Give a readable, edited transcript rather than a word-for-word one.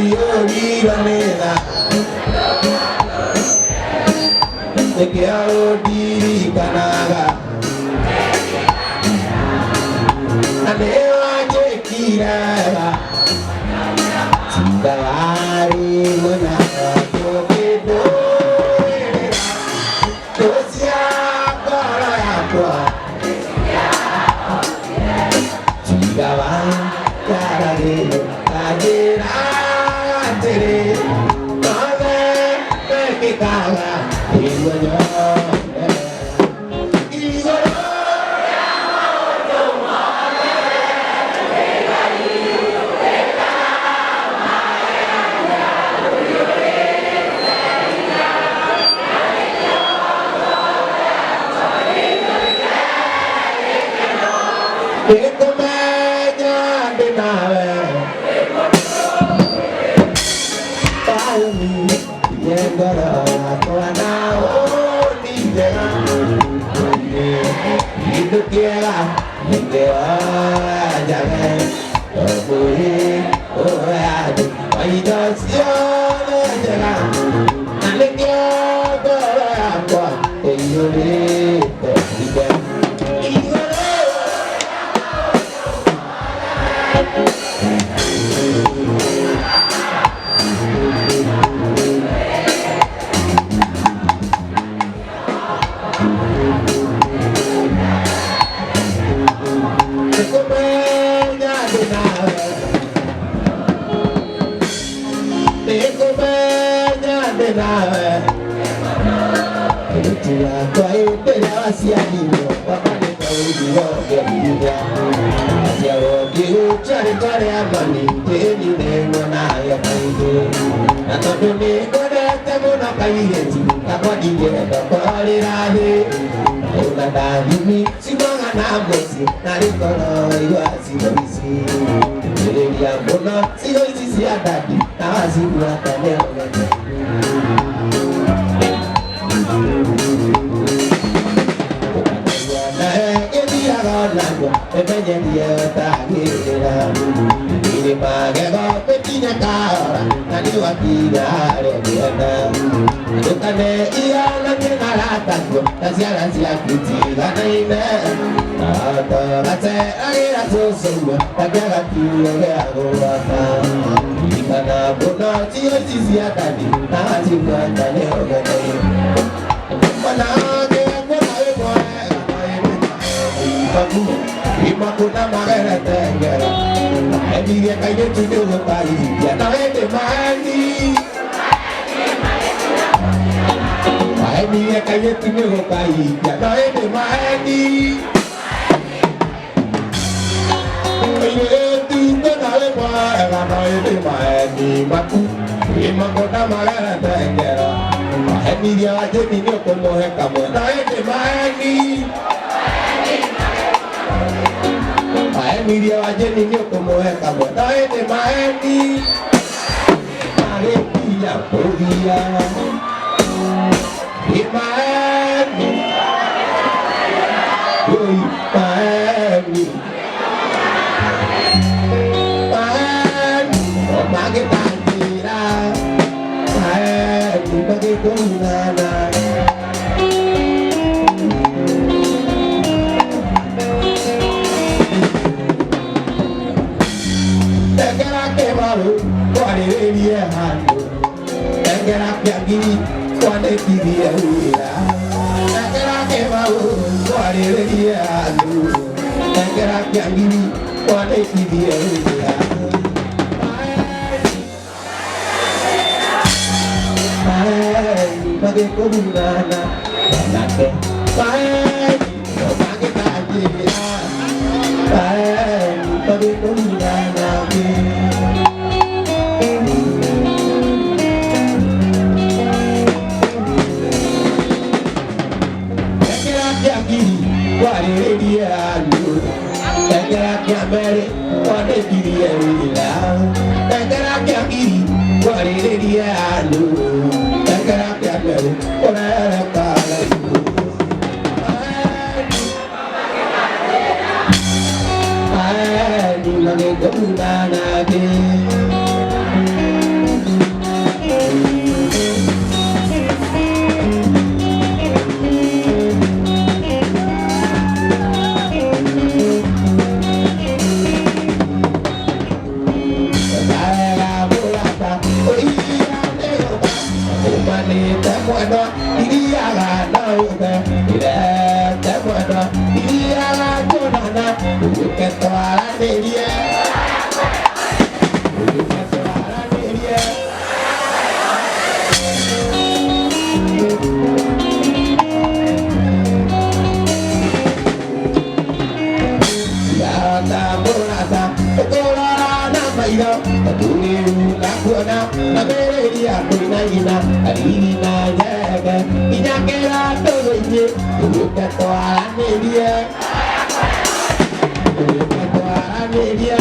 Ibanera, te quiero diri kanaga, anewa jekira, sindari mana tokedo, tosia kora yakwa, sindawan karage kajera. Tere, mame, me kaga, igoyo, igoyo. Eko meja de nave. Yendara koana oni jega hidup dia jaga boleh ada aida siapa jaga alekya berapa eyole tidak bueno, iría la noche, iré de bueno, iría la jornada, que toda la alegría, que toda la alegría. La buena, la vería, buena ina, harina, yaga, y ya queda todo el día, busca toda la media, busca toda la media.